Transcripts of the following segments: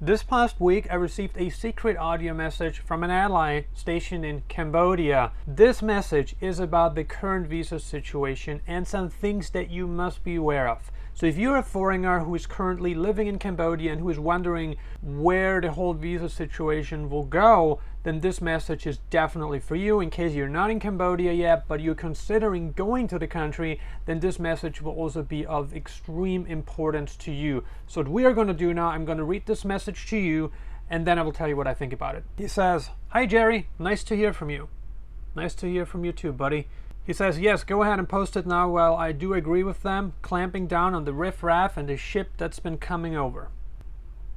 This past week, I received a secret audio message from an ally stationed in Cambodia. This message is about the current visa situation and some things that you must be aware of. So if you're a foreigner who is currently living in Cambodia and who is wondering where the whole visa situation will go, then this message is definitely for you. In case you're not in Cambodia yet, but you're considering going to the country, then this message will also be of extreme importance to you. So what we are going to do now, I'm going to read this message to you, and then I will tell you what I think about it. He says, "Hi Jerry, nice to hear from you." Nice to hear from you too, buddy. He says, "Yes, go ahead and post it now. Well, I do agree with them, clamping down on the riffraff and the ship that's been coming over."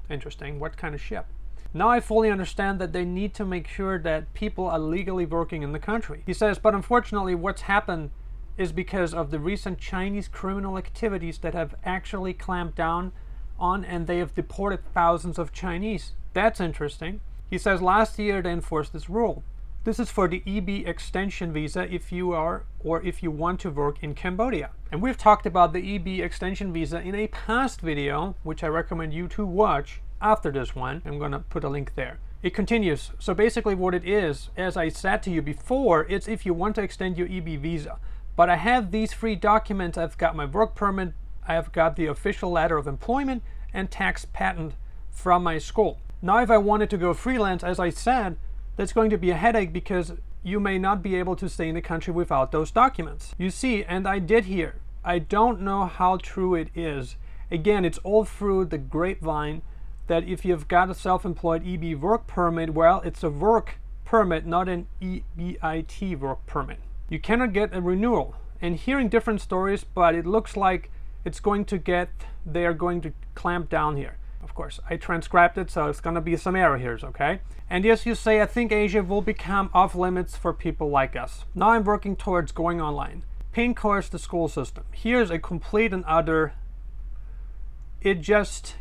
Interesting. What kind of ship? "Now I fully understand that they need to make sure that people are legally working in the country." He says, "But unfortunately what's happened is because of the recent Chinese criminal activities that have actually clamped down on, and they have deported thousands of Chinese." That's interesting. He says, "Last year they enforced this rule. This is for the EB extension visa if you are or if you want to work in Cambodia." And we've talked about the EB extension visa in a past video, which I recommend you to watch after this one. I'm going to put a link there. It continues. So basically what it is, as I said to you before, it's if you want to extend your EB visa. But I have these 3 documents. I've got my work permit, I've got the official letter of employment, and tax patent from my school. Now if I wanted to go freelance, as I said, that's going to be a headache because you may not be able to stay in the country without those documents. You see, and I did hear, I don't know how true it is. Again, it's all through the grapevine that if you've got a self-employed EB work permit, well, it's a work permit, not an EBIT work permit. You cannot get a renewal. And hearing different stories, but it looks like they are going to clamp down here. Of course, I transcribed it, so it's going to be some error here, okay? "And yes, you say, I think Asia will become off limits for people like us. Now I'm working towards going online. Paying course the school system. Here's a complete and utter, it just,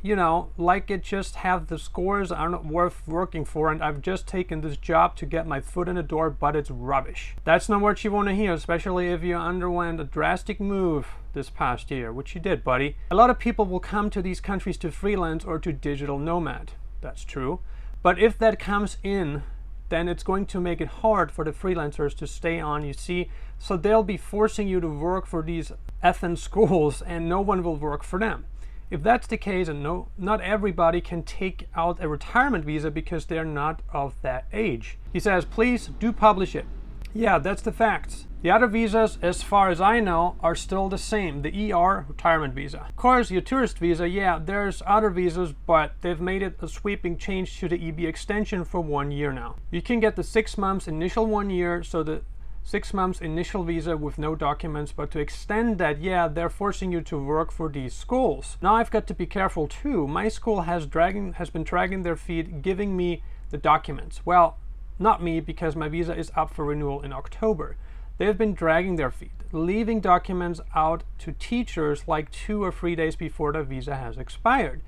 like it just have the scores are not worth working for, and I've just taken this job to get my foot in the door, but it's rubbish." That's not what you want to hear, especially if you underwent a drastic move this past year, which you did, buddy. A lot of people will come to these countries to freelance or to digital nomad. That's true. But if that comes in, then it's going to make it hard for the freelancers to stay on, you see. So they'll be forcing you to work for these effing schools, and no one will work for them. If that's the case, and not everybody can take out a retirement visa because they're not of that age. He says, "Please do publish it." Yeah, that's the facts. The other visas, as far as I know, are still the same. The ER, retirement visa. Of course, your tourist visa, yeah, there's other visas, but they've made it a sweeping change to the EB extension for 1 year now. You can get the 6 months initial 1 year, so the 6 months initial visa with no documents, but to extend that, yeah, they're forcing you to work for these schools. Now I've got to be careful too. My school has been dragging their feet, giving me the documents. Well, not me, because my visa is up for renewal in October. They've been dragging their feet, leaving documents out to teachers like 2 or 3 days before the visa has expired.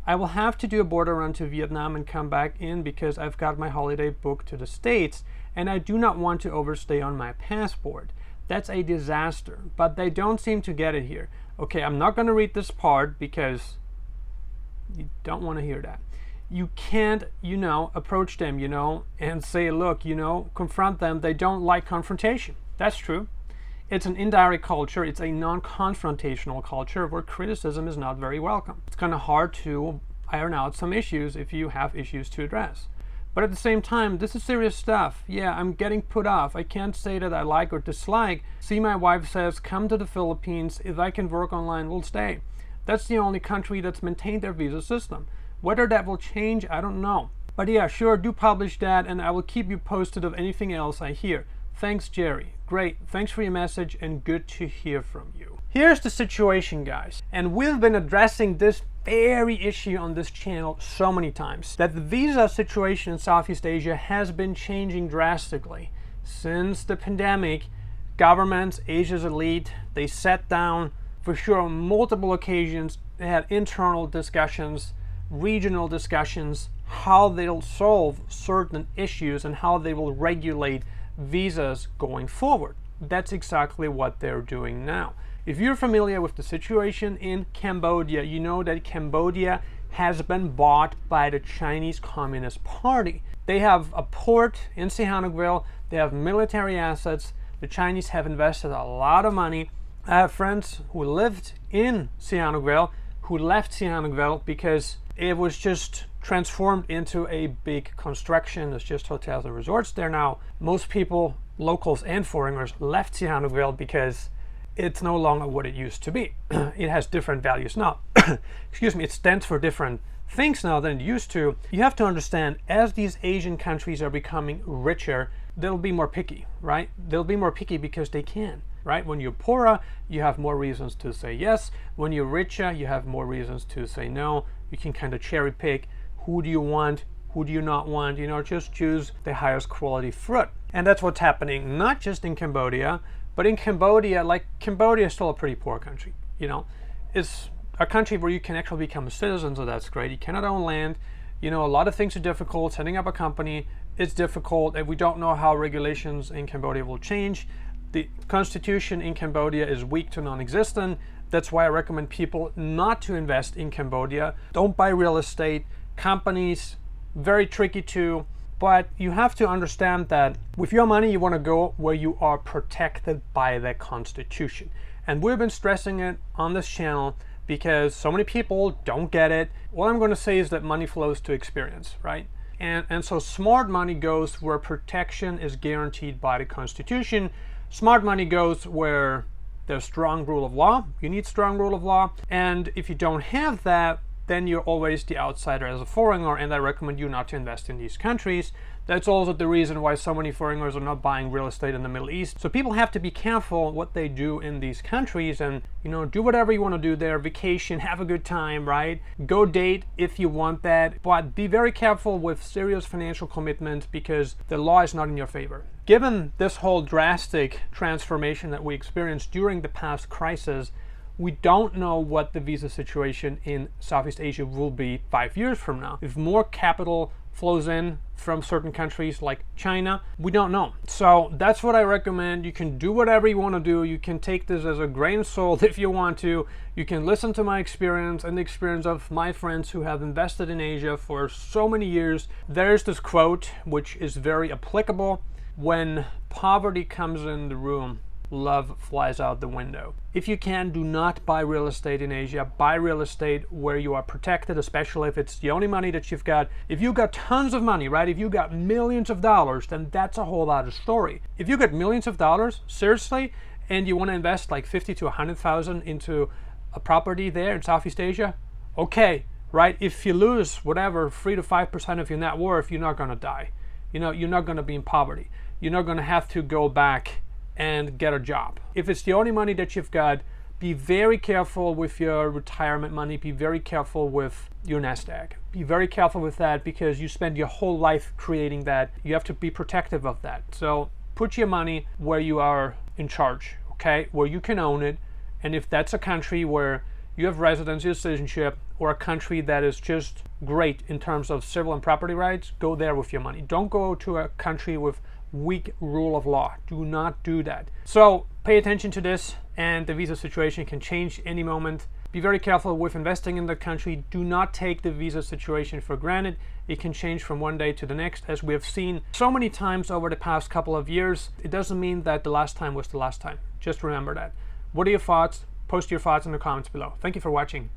I will have to do a border run to Vietnam and come back in because I've got my holiday booked to the States, and I do not want to overstay on my passport. That's a disaster, but they don't seem to get it here. Okay, I'm not going to read this part because you don't want to hear that. You can't, approach them, and say, look, confront them. They don't like confrontation. That's true. It's an indirect culture. It's a non-confrontational culture where criticism is not very welcome. It's kind of hard to iron out some issues if you have issues to address. But at the same time, this is serious stuff. Yeah, I'm getting put off. I can't say that I like or dislike. See, my wife says, come to the Philippines. If I can work online, we'll stay. That's the only country that's maintained their visa system. Whether that will change, I don't know. But yeah, sure, do publish that, and I will keep you posted of anything else I hear. Thanks, Jerry. Great. Thanks for your message, and good to hear from you. Here's the situation, guys. And we've been addressing this very issue on this channel so many times, that the visa situation in Southeast Asia has been changing drastically. Since the pandemic, governments, Asia's elite, they sat down for sure on multiple occasions. They had internal discussions, regional discussions, how they'll solve certain issues and how they will regulate visas going forward. That's exactly what they're doing now. If you're familiar with the situation in Cambodia, you know that Cambodia has been bought by the Chinese Communist Party. They have a port in Sihanoukville, they have military assets, the Chinese have invested a lot of money. I have friends who lived in Sihanoukville who left Sihanoukville because it was just transformed into a big construction. It's just hotels and resorts there now. Most people, locals and foreigners, left Sihanoukville because it's no longer what it used to be. It has different values now. Excuse me, it stands for different things now than it used to. You have to understand, as these Asian countries are becoming richer, they'll be more picky, right? They'll be more picky because they can, right? When you're poorer, you have more reasons to say yes. When you're richer, you have more reasons to say no. You can kind of cherry pick. Who do you want? Who do you not want? You know, just choose the highest quality fruit. And that's what's happening, not just in Cambodia, but in Cambodia. Like, Cambodia is still a pretty poor country, you know. It's a country where you can actually become a citizen, so that's great. You cannot own land. You know, a lot of things are difficult. Setting up a company, it's difficult, and we don't know how regulations in Cambodia will change. The constitution in Cambodia is weak to non-existent. That's why I recommend people not to invest in Cambodia. Don't buy real estate. Companies, very tricky too. But you have to understand that with your money, you want to go where you are protected by the constitution. And we've been stressing it on this channel because so many people don't get it. What I'm going to say is that money flows to experience, right? And so smart money goes where protection is guaranteed by the constitution. Smart money goes where there's strong rule of law. You need strong rule of law. And if you don't have that, then you're always the outsider as a foreigner, and I recommend you not to invest in these countries. That's also the reason why so many foreigners are not buying real estate in the Middle East. So people have to be careful what they do in these countries, and, you know, do whatever you want to do there. Vacation, have a good time, right? Go date if you want that, but be very careful with serious financial commitment because the law is not in your favor. Given this whole drastic transformation that we experienced during the past crisis, we don't know what the visa situation in Southeast Asia will be 5 years from now. If more capital flows in from certain countries like China, we don't know. So that's what I recommend. You can do whatever you want to do. You can take this as a grain of salt if you want to. You can listen to my experience and the experience of my friends who have invested in Asia for so many years. There's this quote which is very applicable: when poverty comes in the room, love flies out the window. If you can, do not buy real estate in Asia. Buy real estate where you are protected, especially if it's the only money that you've got. If you got tons of money, right? If you got millions of dollars, then that's a whole other story. If you got millions of dollars, seriously, and you want to invest like 50 to 100,000 into a property there in Southeast Asia, okay, right? If you lose whatever 3 to 5% of your net worth, you're not going to die. You know, you're not going to be in poverty. You're not going to have to go back and get a job. If it's the only money that you've got, be very careful with your retirement money. Be very careful with your nest egg. Be very careful with that because you spend your whole life creating that. You have to be protective of that. So put your money where you are in charge, okay? Where you can own it. And if that's a country where you have residency, citizenship, or a country that is just great in terms of civil and property rights, go there with your money. Don't go to a country with weak rule of law. Do not do that. So pay attention to this, and the visa situation can change any moment. Be very careful with investing in the country. Do not take the visa situation for granted. It can change from one day to the next, as we have seen so many times over the past couple of years. It doesn't mean that the last time was the last time. Just remember that. What are your thoughts? Post your thoughts in the comments below. Thank you for watching.